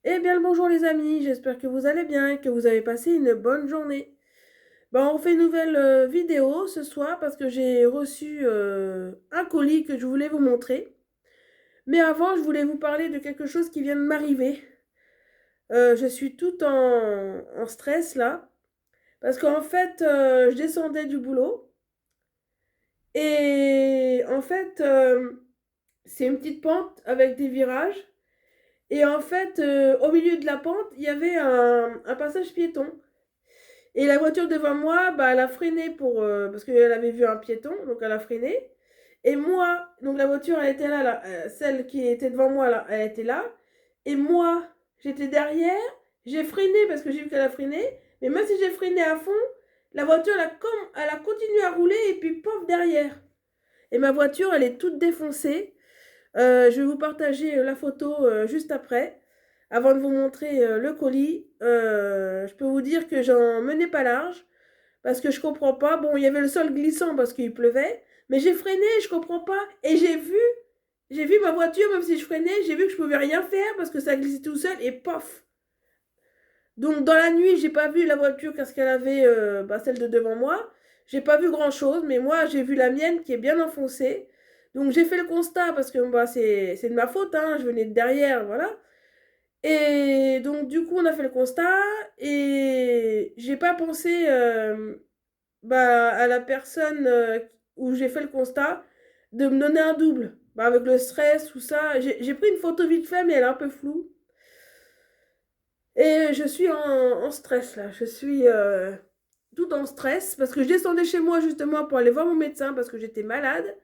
Eh bien le bonjour les amis, j'espère que vous allez bien et que vous avez passé une bonne journée. On fait une nouvelle vidéo ce soir parce que j'ai reçu un colis que je voulais vous montrer. Mais avant, je voulais vous parler de quelque chose qui vient de m'arriver. Je suis toute en stress là parce qu'en fait, je descendais du boulot et en fait, c'est une petite pente avec des virages. Et en fait, au milieu de la pente, il y avait un passage piéton. Et la voiture devant moi, bah, elle a freiné parce qu'elle avait vu un piéton, donc elle a freiné. Et moi, donc la voiture, elle était là, celle qui était devant moi, là, elle était là. Et moi, j'étais derrière, j'ai freiné parce que j'ai vu qu'elle a freiné. Mais même si j'ai freiné à fond, la voiture, elle a continué à rouler et puis pof derrière. Et ma voiture, elle est toute défoncée. Je vais vous partager la photo juste après. Avant de vous montrer le colis, je peux vous dire que j'en menais pas large parce que je comprends pas. Bon, il y avait le sol glissant parce qu'il pleuvait, mais j'ai freiné, je comprends pas. Et j'ai vu ma voiture, même si je freinais, j'ai vu que je pouvais rien faire parce que ça glissait tout seul et pof. Donc dans la nuit, j'ai pas vu la voiture qu'est-ce qu'elle avait, celle de devant moi. J'ai pas vu grand-chose, mais moi j'ai vu la mienne qui est bien enfoncée. Donc j'ai fait le constat parce que c'est de ma faute, hein, je venais de derrière, voilà. Et donc du coup on a fait le constat et j'ai pas pensé à la personne où j'ai fait le constat de me donner un double. Avec le stress, tout ça. J'ai pris une photo vite fait, mais elle est un peu floue. Et je suis en stress là. Je suis tout en stress parce que je descendais chez moi justement pour aller voir mon médecin parce que j'étais malade.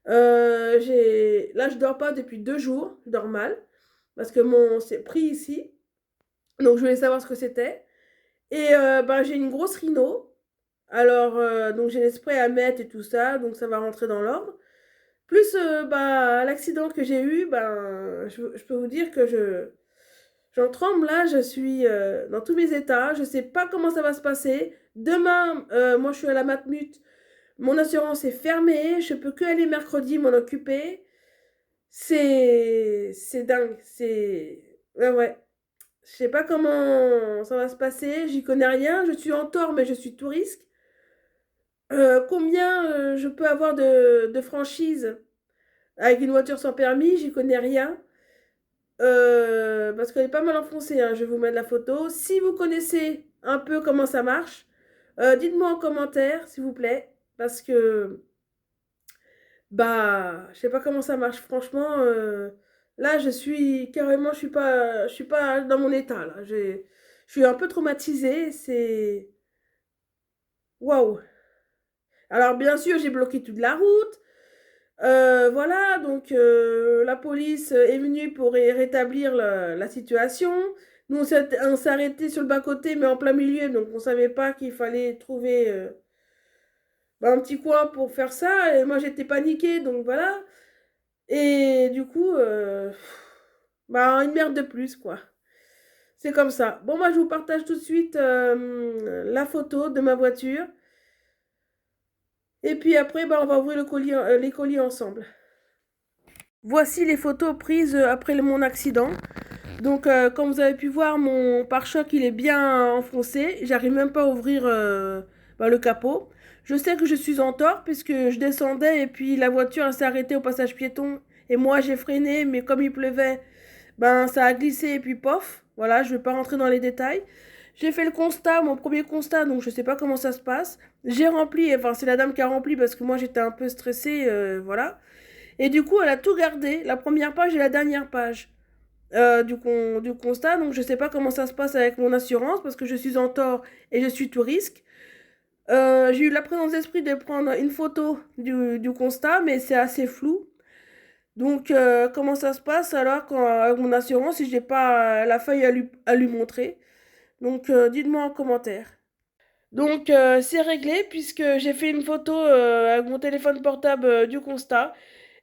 Là, je dors pas depuis 2 jours. Je dors mal parce que mon c'est pris ici. Donc, je voulais savoir ce que c'était. Et j'ai une grosse rhino. Alors, donc j'ai les sprays à mettre et tout ça. Donc, ça va rentrer dans l'ordre. Plus l'accident que j'ai eu, je peux vous dire que j'en tremble là, je suis dans tous mes états, je sais pas comment ça va se passer. Demain, moi je suis à la Matmut, mon assurance est fermée, je peux que aller mercredi m'en occuper. C'est dingue, c'est ouais ouais. Je sais pas comment ça va se passer, j'y connais rien, je suis en tort mais je suis tout risque. Combien je peux avoir de franchise avec une voiture sans permis, j'y connais rien. Parce qu'elle est pas mal enfoncée, hein. Je vais vous mettre la photo. Si vous connaissez un peu comment ça marche, dites-moi en commentaire, s'il vous plaît. Parce que, je sais pas comment ça marche. Franchement, là, je suis carrément, je suis pas dans mon état, là. Je suis un peu traumatisée. C'est... Waouh! Alors, bien sûr, j'ai bloqué toute la route. Voilà, donc la police est venue pour rétablir la situation. Nous, on s'est arrêté sur le bas-côté, mais en plein milieu, donc on savait pas qu'il fallait trouver un petit coin pour faire ça. Et moi, j'étais paniquée, donc voilà. Et du coup, une merde de plus, quoi. C'est comme ça. Bon, moi, je vous partage tout de suite la photo de ma voiture. Et puis après, on va ouvrir les colis ensemble. Voici les photos prises après mon accident. Donc, comme vous avez pu voir, mon pare-choc il est bien enfoncé. J'arrive même pas à ouvrir le capot. Je sais que je suis en tort puisque je descendais et puis la voiture elle s'est arrêtée au passage piéton et moi j'ai freiné, mais comme il pleuvait, ça a glissé et puis pof. Voilà, je vais pas rentrer dans les détails. J'ai fait le constat, mon premier constat, donc je sais pas comment ça se passe. J'ai rempli, enfin c'est la dame qui a rempli parce que moi j'étais un peu stressée, voilà. Et du coup, elle a tout gardé, la première page et la dernière page du constat. Donc, je ne sais pas comment ça se passe avec mon assurance parce que je suis en tort et je suis tout risque. J'ai eu la présence d'esprit de prendre une photo du constat, mais c'est assez flou. Donc, comment ça se passe alors avec mon assurance si je n'ai pas la feuille à lui montrer? Donc, dites-moi en commentaire. Donc, c'est réglé puisque j'ai fait une photo avec mon téléphone portable du constat.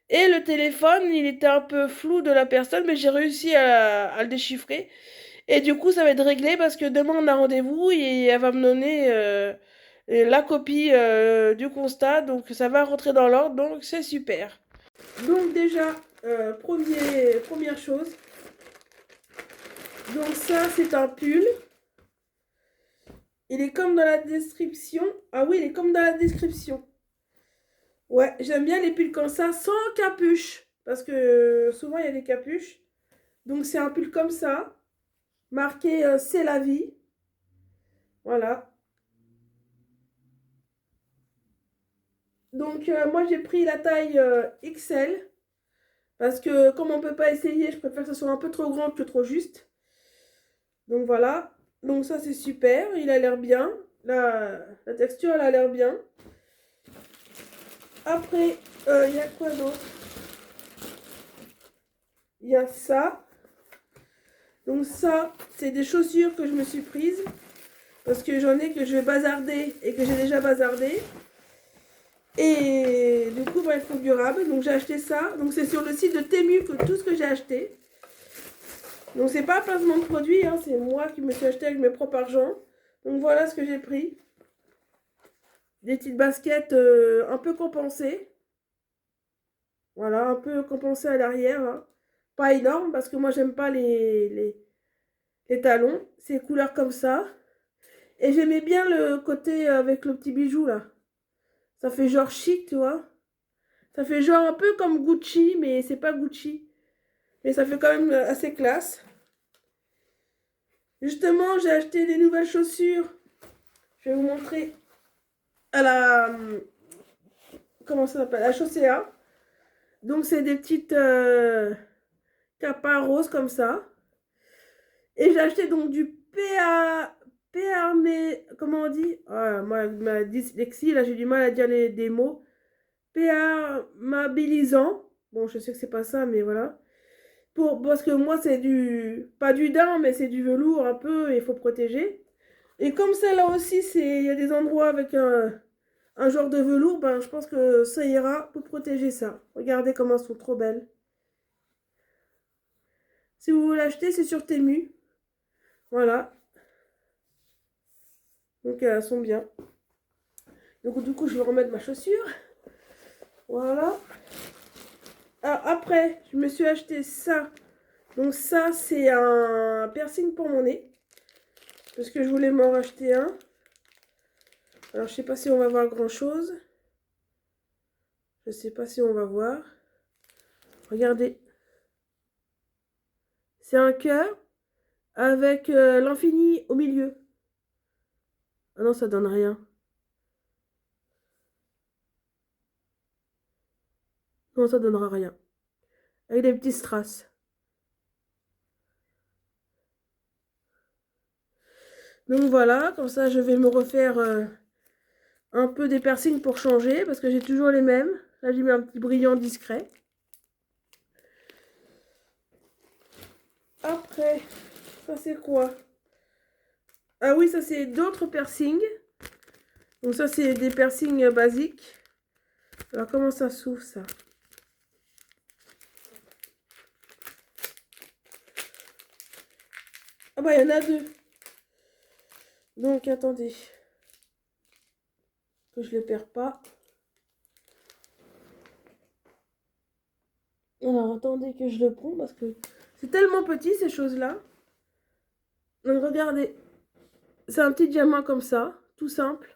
Et le téléphone, il était un peu flou de la personne, mais j'ai réussi à le déchiffrer. Et du coup, ça va être réglé parce que demain, on a rendez-vous et elle va me donner la copie du constat. Donc, ça va rentrer dans l'ordre. Donc, c'est super. Donc, déjà, première chose, Donc ça, c'est un pull. Il est comme dans la description. Ah oui, il est comme dans la description. Ouais, j'aime bien les pulls comme ça, sans capuche. Parce que souvent, il y a des capuches. Donc c'est un pull comme ça. Marqué C'est la vie. Voilà. Donc moi, j'ai pris la taille XL. Parce que comme on ne peut pas essayer, je préfère que ce soit un peu trop grand que trop juste. Donc voilà. Donc ça, c'est super. Il a l'air bien. La texture, elle a l'air bien. Après, il y a quoi d'autre? Il y a ça. Donc ça, c'est des chaussures que je me suis prises. Parce que j'en ai que je vais bazarder et que j'ai déjà bazardé. Et du coup, elles sont durables. Donc j'ai acheté ça. Donc c'est sur le site de Temu que tout ce que j'ai acheté. Donc c'est pas un placement de produit, hein, c'est moi qui me suis acheté avec mes propres argent. Donc voilà ce que j'ai pris. Des petites baskets un peu compensées. Voilà, un peu compensées à l'arrière. Hein. Pas énorme parce que moi j'aime pas les talons. C'est couleur comme ça. Et j'aimais bien le côté avec le petit bijou là. Ça fait genre chic, tu vois. Ça fait genre un peu comme Gucci, mais c'est pas Gucci. Mais ça fait quand même assez classe. Justement, j'ai acheté des nouvelles chaussures. Je vais vous montrer à la... Comment ça s'appelle? La Chaussea. Donc, c'est des petites capas roses comme ça. Et j'ai acheté donc du mais comment on dit? Ah, moi, ma dyslexie, là, j'ai du mal à dire des mots. Perméabilisant. Bon, je sais que c'est pas ça, mais voilà. Parce que moi, c'est pas du daim, mais c'est du velours un peu, et il faut protéger. Et comme celle-là aussi, il y a des endroits avec un genre de velours, ben, je pense que ça ira pour protéger ça. Regardez comment elles sont trop belles. Si vous voulez l'acheter, c'est sur Temu. Voilà. Donc elles sont bien. Donc du coup, je vais remettre ma chaussure. Voilà. Alors, après, je me suis acheté ça. Donc ça, c'est un piercing pour mon nez. Parce que je voulais m'en racheter un. Alors, je sais pas si on va voir grand-chose. Je sais pas si on va voir. Regardez. C'est un cœur avec l'infini au milieu. Ah non, ça donne rien. Non, ça donnera rien. Avec des petits strass. Donc voilà, comme ça je vais me refaire un peu des piercings pour changer. Parce que j'ai toujours les mêmes. Là j'ai mis un petit brillant discret. Après, ça c'est quoi? Ah oui, ça c'est d'autres piercings. Donc ça c'est des piercings basiques. Alors comment ça s'ouvre ça? Ah bah il y en a deux. Donc attendez. Que je ne le perds pas. Alors attendez que je le prends parce que c'est tellement petit ces choses-là. Donc regardez. C'est un petit diamant comme ça. Tout simple.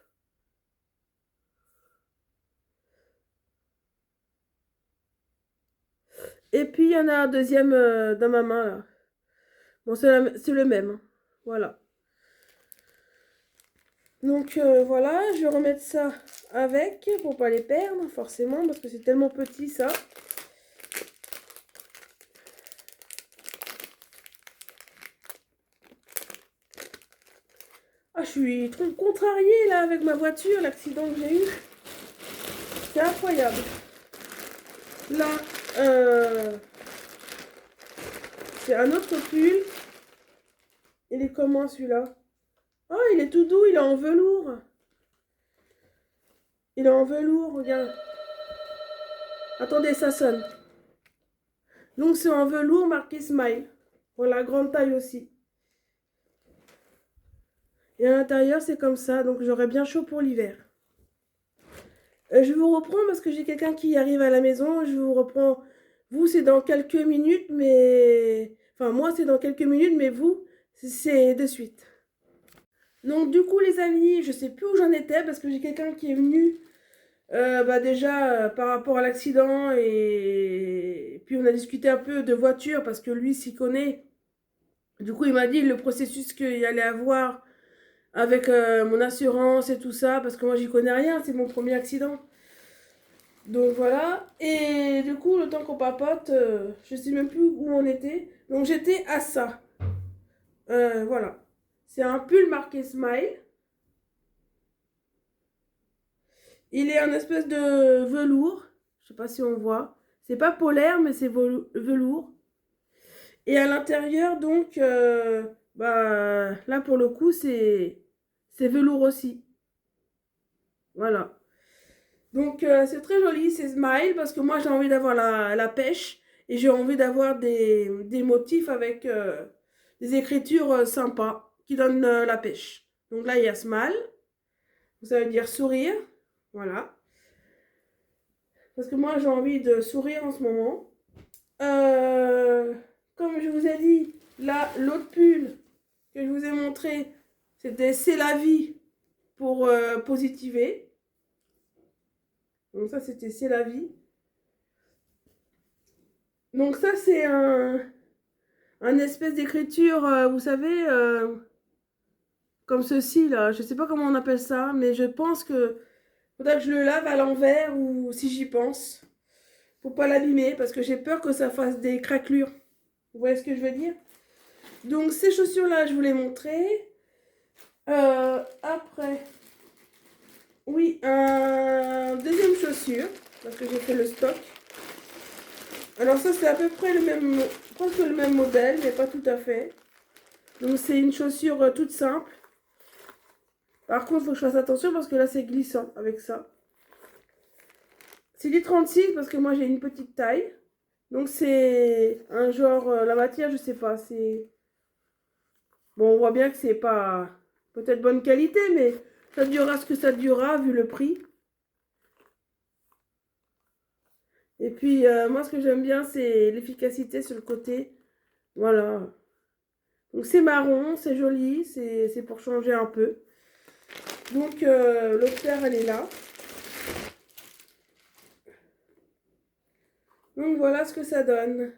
Et puis il y en a un deuxième dans ma main là. Bon, c'est le même. Voilà. Donc voilà, je vais remettre ça avec pour pas les perdre forcément parce que c'est tellement petit ça. Ah, je suis trop contrariée là avec ma voiture, l'accident que j'ai eu. C'est incroyable. Là, c'est un autre pull. Il est comment celui-là? Oh, il est tout doux, il est en velours. Il est en velours, regarde. Attendez, ça sonne. Donc c'est en velours marqué Smile. Pour la grande taille aussi. Et à l'intérieur, c'est comme ça. Donc j'aurai bien chaud pour l'hiver. Je vous reprends parce que j'ai quelqu'un qui arrive à la maison. Je vous reprends. Vous, c'est dans quelques minutes, mais... Enfin, moi, c'est dans quelques minutes, mais vous, C'est de suite. Donc du coup les amis, je sais plus où j'en étais parce que j'ai quelqu'un qui est venu déjà par rapport à l'accident et puis on a discuté un peu de voiture parce que lui s'y connaît. Du coup il m'a dit le processus qu'il allait avoir avec mon assurance et tout ça parce que moi j'y connais rien, c'est mon premier accident. Donc voilà, et du coup le temps qu'on papote, je sais même plus où on était. Donc j'étais à ça. Voilà. C'est un pull marqué Smile. Il est en espèce de velours. Je sais pas si on voit. C'est pas polaire, mais c'est velours. Et à l'intérieur, donc, là pour le coup, c'est velours aussi. Voilà. Donc c'est très joli, c'est Smile, parce que moi j'ai envie d'avoir la pêche. Et j'ai envie d'avoir des motifs avec des écritures sympas qui donnent la pêche. Donc là, il y a Smile. Ça veut dire sourire. Voilà. Parce que moi, j'ai envie de sourire en ce moment. Euh, Comme je vous ai dit, là, l'autre pull que je vous ai montré, c'était C'est la vie pour positiver. Donc ça, c'était C'est la vie. Donc ça, c'est un espèce d'écriture, vous savez, comme ceci, là. Je sais pas comment on appelle ça, mais je pense que faudrait que je le lave à l'envers ou si j'y pense. Pour pas l'abîmer, parce que j'ai peur que ça fasse des craquelures. Vous voyez ce que je veux dire? Donc ces chaussures-là, je vous les montrer. Après, oui, un deuxième chaussure, parce que j'ai fait le stock. Alors ça, c'est à peu près le même, presque le même modèle, mais pas tout à fait. Donc c'est une chaussure toute simple. Par contre, il faut que je fasse attention parce que là, c'est glissant avec ça. C'est du 36 parce que moi, j'ai une petite taille. Donc c'est un genre, la matière, je sais pas, c'est... Bon, on voit bien que c'est pas peut-être bonne qualité, mais ça durera ce que ça durera vu le prix. Et puis, moi, ce que j'aime bien, c'est l'efficacité sur le côté. Voilà. Donc, c'est marron, c'est joli, c'est pour changer un peu. Donc, l'autre paire, elle est là. Donc, voilà ce que ça donne.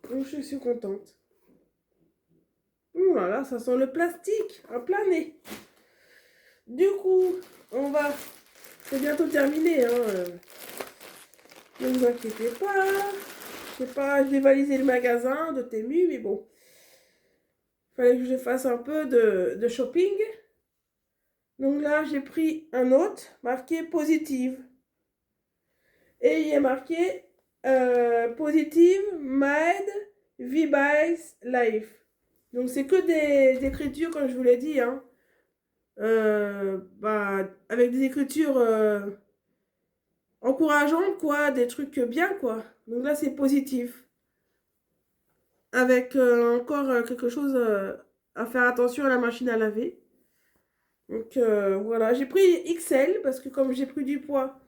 Donc, je suis contente. Voilà, ça sent le plastique à plein nez. Du coup, on va... C'est bientôt terminé, hein. Ne vous inquiétez pas. Je sais pas, je vais valiser le magasin de Temu, mais bon. Fallait que je fasse un peu de shopping. Donc là, j'ai pris un autre marqué positive. Et il est marqué positive, mad, vibes, life. Donc c'est que des écritures, comme je vous l'ai dit, hein. Avec des écritures encourageantes, quoi, des trucs bien, quoi. Donc là, c'est positif. Avec encore quelque chose à faire attention à la machine à laver. Donc voilà, j'ai pris XL parce que comme j'ai pris du poids,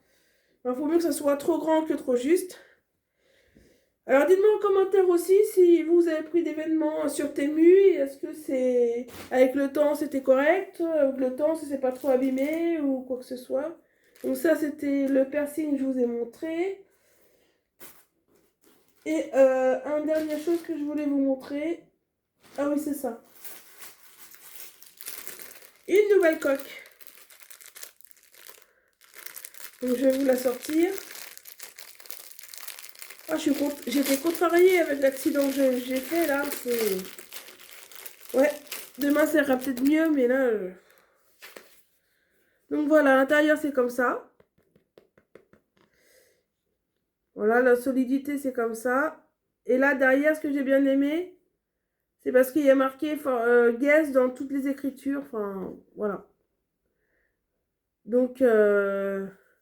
il faut mieux que ça soit trop grand que trop juste. Alors dites-moi en commentaire aussi si vous avez pris des vêtements sur Temu. Est-ce que c'est avec le temps c'était correct, avec le temps ça s'est pas trop abîmé ou quoi que ce soit. Donc ça c'était le piercing que je vous ai montré. Et une dernière chose que je voulais vous montrer. Ah oui c'est ça. Une nouvelle coque. Donc je vais vous la sortir. Ah, j'étais contrariée avec l'accident que j'ai fait là. Ouais, demain ça ira peut-être mieux, mais là. Donc voilà, l'intérieur c'est comme ça. Voilà, la solidité c'est comme ça. Et là derrière, ce que j'ai bien aimé, c'est parce qu'il y a marqué Guess dans toutes les écritures. Enfin, voilà. Donc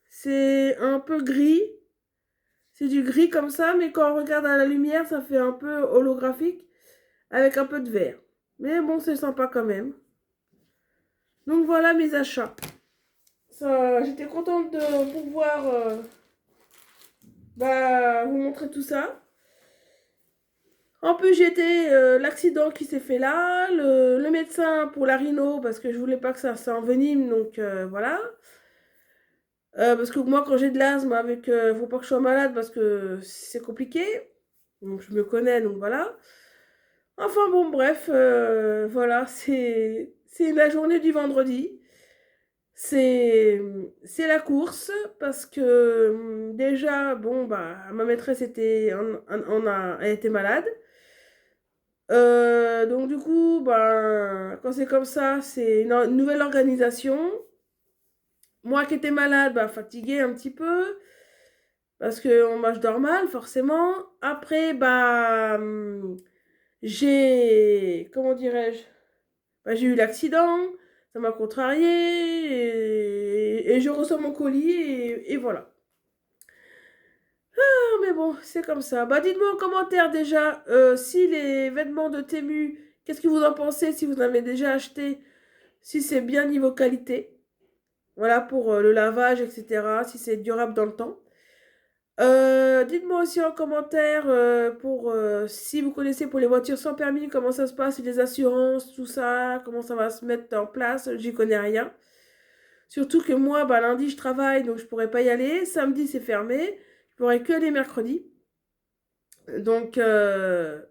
c'est un peu gris. C'est du gris comme ça, mais quand on regarde à la lumière, ça fait un peu holographique avec un peu de vert. Mais bon, c'est sympa quand même. Donc voilà mes achats. J'étais contente de pouvoir vous montrer tout ça. En plus, j'étais l'accident qui s'est fait là, le médecin pour la rhino, parce que je voulais pas que ça s'envenime, donc voilà. Parce que moi, quand j'ai de l'asthme, faut pas que je sois malade parce que c'est compliqué. Donc je me connais, donc voilà. Enfin bon, bref, voilà, c'est la journée du vendredi. C'est c'est la course parce que déjà, bon, bah, ma maîtresse elle était malade. Donc du coup, ben, quand c'est comme ça, c'est une nouvelle organisation. Moi qui étais malade, bah, fatiguée un petit peu, parce que bah, je dors mal, forcément. Après, bah, comment dirais-je? Bah, j'ai eu l'accident, ça m'a contrarié, et je reçois mon colis, et voilà. Ah, mais bon, c'est comme ça. Bah, dites-moi en commentaire déjà si les vêtements de Temu, qu'est-ce que vous en pensez, si vous en avez déjà acheté, si c'est bien niveau qualité. Voilà, pour le lavage, etc., si c'est durable dans le temps. Dites-moi aussi en commentaire si vous connaissez pour les voitures sans permis, comment ça se passe, les assurances, tout ça, comment ça va se mettre en place, j'y connais rien. Surtout que moi, bah, lundi, je travaille, donc je pourrais pas y aller. Samedi, c'est fermé. Je pourrais que les mercredis. Donc, euh,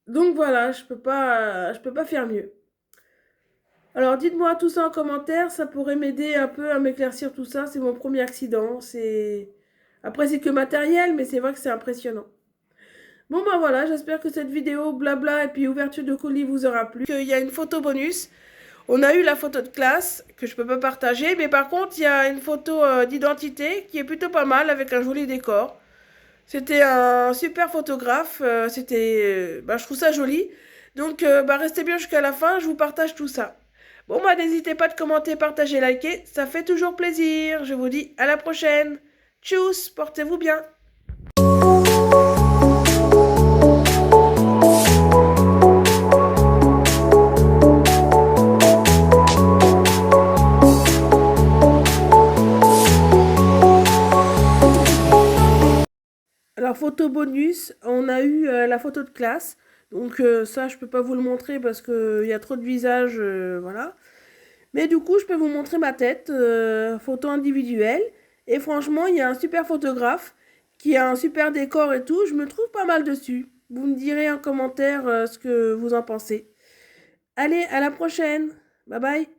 donc voilà, je peux pas faire mieux. Alors dites-moi tout ça en commentaire, ça pourrait m'aider un peu à m'éclaircir tout ça. C'est mon premier accident. Après, c'est que matériel, mais c'est vrai que c'est impressionnant. Bon bah voilà, j'espère que cette vidéo blabla et puis ouverture de colis vous aura plu. Il y a une photo bonus. On a eu la photo de classe que je peux pas partager, mais par contre il y a une photo d'identité qui est plutôt pas mal avec un joli décor. C'était un super photographe, bah, je trouve ça joli. Donc bah, restez bien jusqu'à la fin, je vous partage tout ça. Bon bah n'hésitez pas de commenter, partager, liker, ça fait toujours plaisir. Je vous dis à la prochaine. Tchuss, portez-vous bien. Alors, photo bonus, on a eu la photo de classe. Donc, ça, je peux pas vous le montrer parce qu'il y a trop de visages, voilà. Mais du coup, je peux vous montrer ma tête, photo individuelle. Et franchement, il y a un super photographe qui a un super décor et tout. Je me trouve pas mal dessus. Vous me direz en commentaire ce que vous en pensez. Allez, à la prochaine. Bye bye.